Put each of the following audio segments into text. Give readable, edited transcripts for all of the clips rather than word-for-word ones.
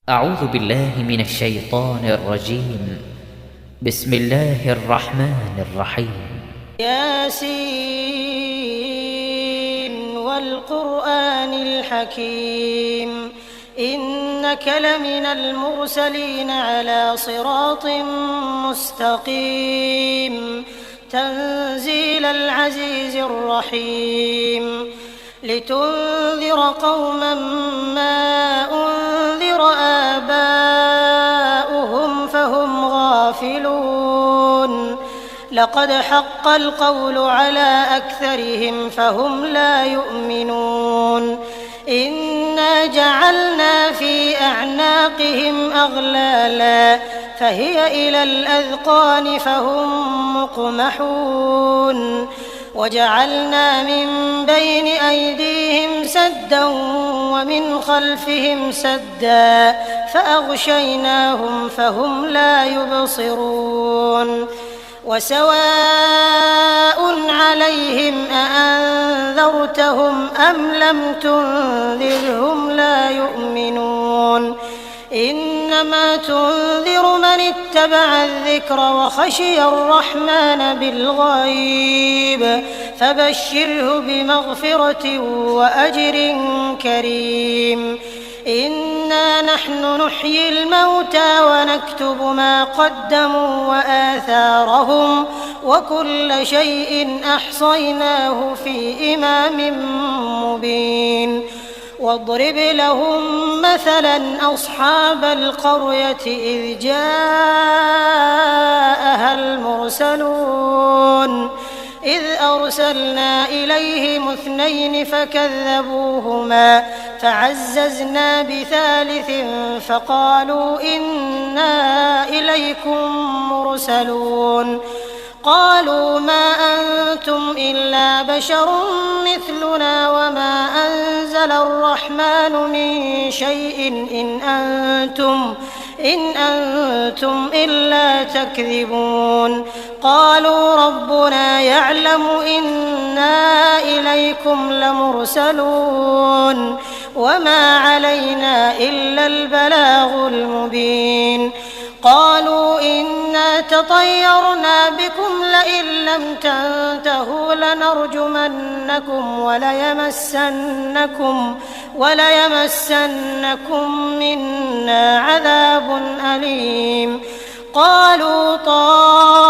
أعوذ بالله من الشيطان الرجيم. بسم الله الرحمن الرحيم. ياسين والقرآن الحكيم إنك لمن المرسلين على صراط مستقيم تنزيل العزيز الرحيم لتنذر قوما ما أنذر آباؤهم فهم غافلون لقد حق القول على أكثرهم فهم لا يؤمنون إنا جعلنا في أعناقهم أغلالا فهي إلى الأذقان فهم مقمحون وجعلنا من بين أيديهم سدا ومن خلفهم سدا فأغشيناهم فهم لا يبصرون وسواء عليهم أأنذرتهم أم لم تنذرهم لا يؤمنون إنما تنذر من اتبع الذكر وخشي الرحمن بالغيب فبشره بمغفرة وأجر كريم إنا نحن نحيي الموتى ونكتب ما قدموا وآثارهم وكل شيء أحصيناه في إمام مبين واضرب لهم مثلا أصحاب القرية إذ جاءها المرسلون إذ أرسلنا إليهم 2 فكذبوهما فعززنا بثالث فقالوا إنا إليكم مرسلون قالوا ما أنتم إلا بشر مثلنا وما أنزل الرحمن من شيء إن أنتم إلا تكذبون قالوا ربنا يعلم إنا إليكم لمرسلون وما علينا إلا البلاغ المبين قالوا إنا تطيرنا بكم لئن لم تنتهوا لنرجمنكم وليمسنكم منا عذاب أليم قالوا طائركم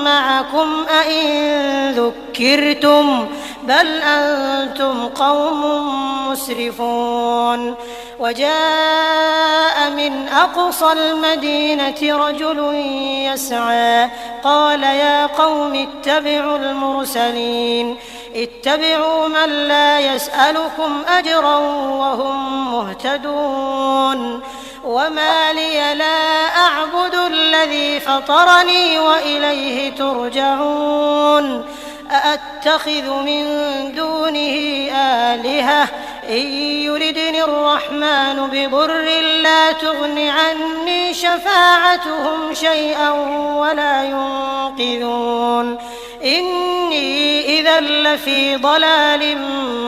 معكم أئن ذكرتم بل أنتم قوم مسرفون وجاء من أقصى المدينة رجل يسعى قال يا قوم اتبعوا المرسلين اتبعوا من لا يسألكم أجرا وهم مهتدون وما لي لا أعبد الذي فطرني وإليه ترجعون أأتخذ من دونه آلهة إن يردني الرحمن بضر لا تغن عني شفاعتهم شيئا ولا ينقذون إني إذا لفي ضلال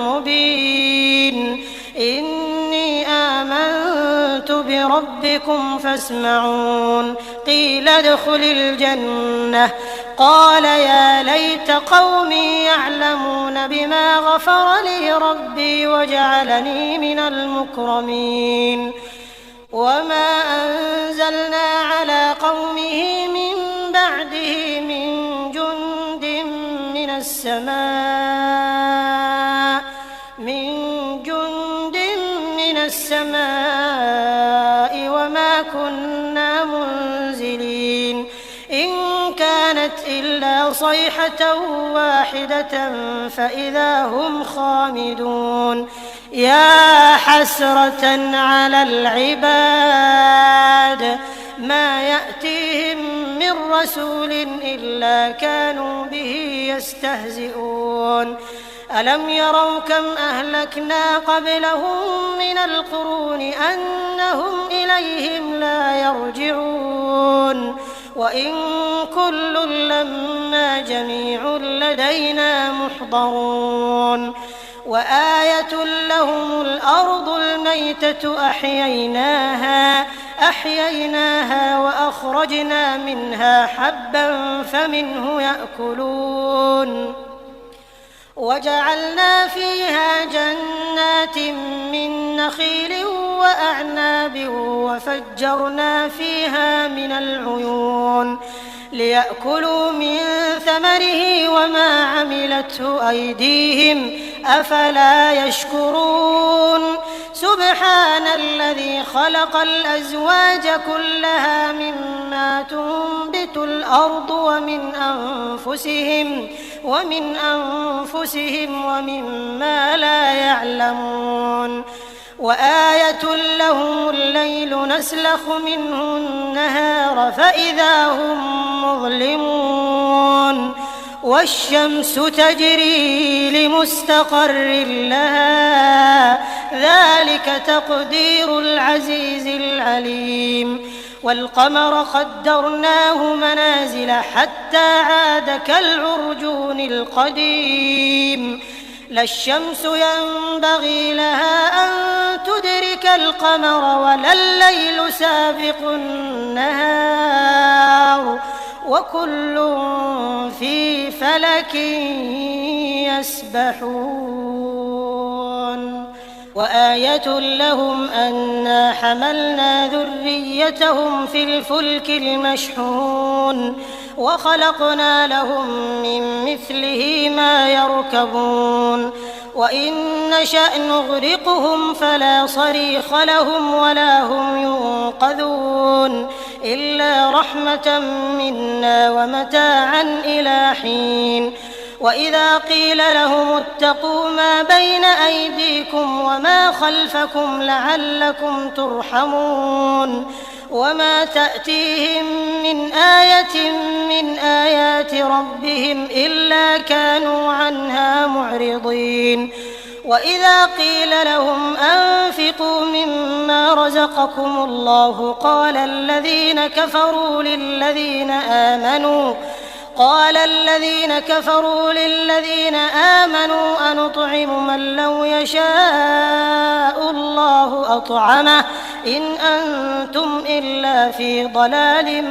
مبين إني آمنت بربكم فاسمعون قيل ادخل الجنة قال يا ليت قومي يعلمون بما غفر لي ربي وجعلني من المكرمين وما أنزلنا على قومه من بعده من جند من السماء وما كنا منزلين إن كانت إلا صيحة واحدة فإذا هم خامدون يا حسرة على العباد ما يأتيهم من رسول إلا كانوا به يستهزئون ألم يروا كم أهلكنا قبلهم من القرون أنهم إليهم لا يرجعون وإن كل لما جميع لدينا محضرون وآية لهم الأرض الميتة أحييناها وأخرجنا منها حبا فمنه يأكلون وجعلنا فيها جنات من نخيل وأعناب وفجرنا فيها من العيون ليأكلوا من ثمره وما عملته أيديهم أفلا يشكرون سبحان الذي خلق الأزواج كلها مما تنبت الأرض ومن أنفسهم ومما لا يعلمون وآية لهم الليل نسلخ منه النهار فإذا هم مظلمون والشمس تجري لمستقر لها ذلك تقدير العزيز العليم والقمر قدرناه منازل حتى عاد كالعرجون القديم لا الشمس ينبغي لها أن تدرك القمر ولا الليل سابق النهار وكل في فلك يسبحون وآية لهم أنا حملنا ذريتهم في الفلك المشحون وخلقنا لهم من مثله ما يركبون وإن نشأ نغرقهم فلا صريخ لهم ولا هم ينقذون إلا رحمة منا ومتاعا إلى حين وإذا قيل لهم اتقوا ما بين أيديكم وما خلفكم لعلكم ترحمون وما تأتيهم من آية من آيات ربهم إلا كانوا عنها معرضين وإذا قيل لهم أنفقوا مما رزقكم الله قال الذين كفروا للذين آمنوا أنطعم من لو يشاء الله أطعمه إن أنتم إلا في ضلال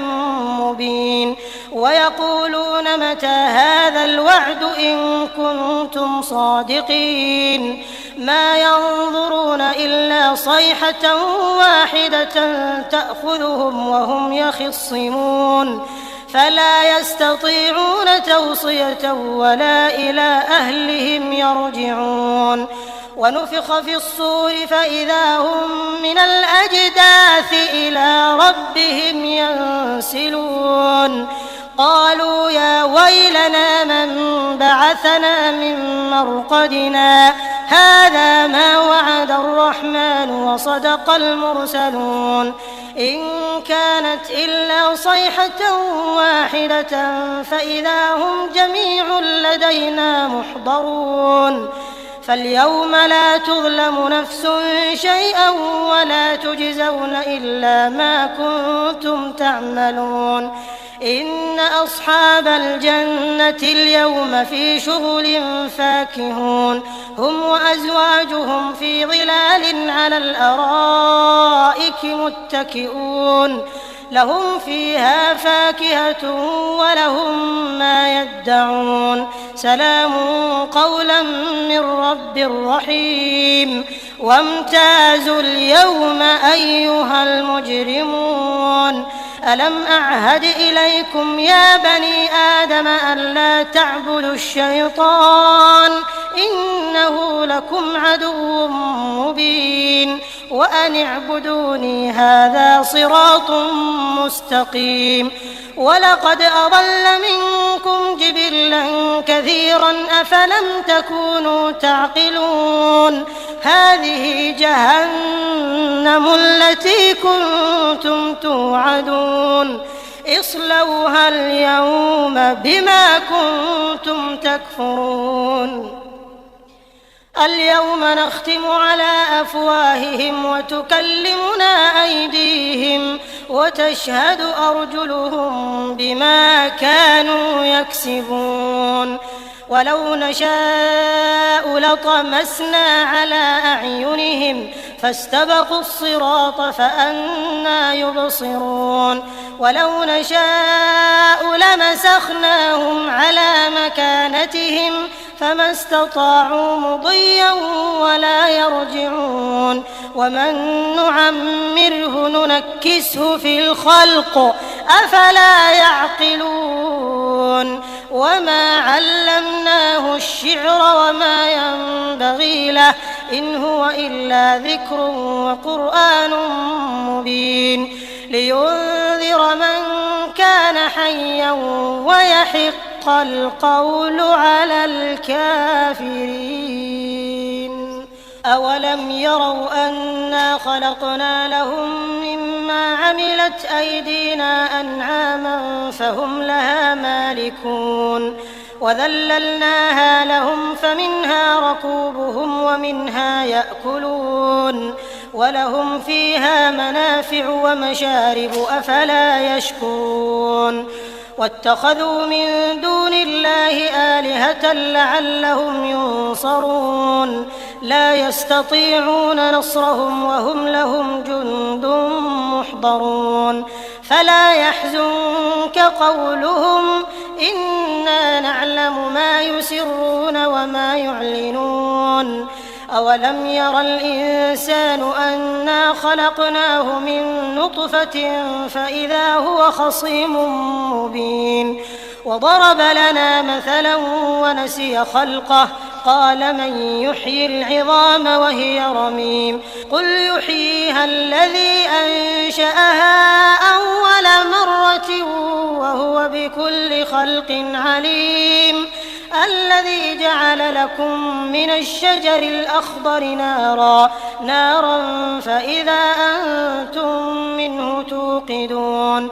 مبين ويقولون متى هذا الوعد إن كنتم صادقين ما ينظرون إلا صيحة واحدة تأخذهم وهم يخصمون فلا يستطيعون توصية ولا إلى أهلهم يرجعون ونفخ في الصور فإذا هم من الأجداث إلى ربهم ينسلون قالوا يا ويلنا من بعثنا من مرقدنا هذا ما وعد الرحمن وصدق المرسلون إن كانت إلا صيحة واحدة فإذا هم جميع لدينا محضرون فاليوم لا تظلم نفس شيئا ولا تجزون إلا ما كنتم تعملون إن أصحاب الجنة اليوم في شغل فاكهون هم وأزواجهم في ظلال على الأرائك متكئون لهم فيها فاكهة ولهم ما يدعون سلام قولا من رب رحيم وامتازوا اليوم أيها المجرمون ألم أعهد إليكم يا بني آدم ألا تعبدوا الشيطان إنه لكم عدو مبين وأن اعبدوني هذا صراط مستقيم ولقد أضل منكم جبلا كثيرا أفلم تكونوا تعقلون هذه جهنم التي كنتم توعدون اصلوها اليوم بما كنتم تكفرون اليوم نختم على أفواههم وتكلمنا أيديهم وتشهد أرجلهم بما كانوا يكسبون ولو نشاء لطمسنا على أعينهم فاستبقوا الصراط فأنى يبصرون ولو نشاء لمسخناهم على مكانتهم فما استطاعوا مضيا ولا يرجعون ومن نعمره ننكسه في الخلق أفلا يعقلون وما علمناه الشعر وما ينبغي له إن هو إلا ذكر وقرآن مبين لينذر من كان حيا ويحق القول على الكافرين أولم يروا أنا خلقنا لهم مما عملت أيدينا أنعاما فهم لها مالكون وذللناها لهم فمنها ركوبهم ومنها يأكلون ولهم فيها منافع ومشارب أفلا يشكرون واتخذوا من دون الله آلهة لعلهم ينصرون لا يستطيعون نصرهم وهم لهم جند محضرون فلا يحزنك قولهم إنا نعلم ما يسرون وما يعلنون أولم ير الإنسان أنا خلقناه من نطفة فإذا هو خصيم مبين وضرب لنا مثلا ونسي خلقه قال من يحيي العظام وهي رميم قل يحييها الذي أنشأها أول مرة وهو بكل خلق عليم الذي جعل لكم من الشجر الأخضر نارا فإذا أنتم منه توقدون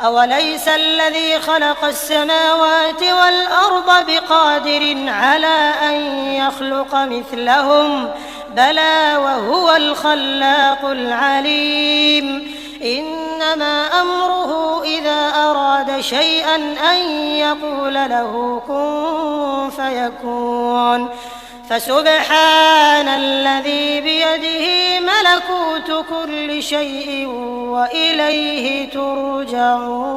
أوليس الذي خلق السماوات والأرض بقادر على أن يخلق مثلهم بلى وهو الخلاق العليم إنما أمره إذا أراد شيئا أن يقول له كن فيكون فسبحان الذي بيده ملكوت كل شيء وإليه ترجعون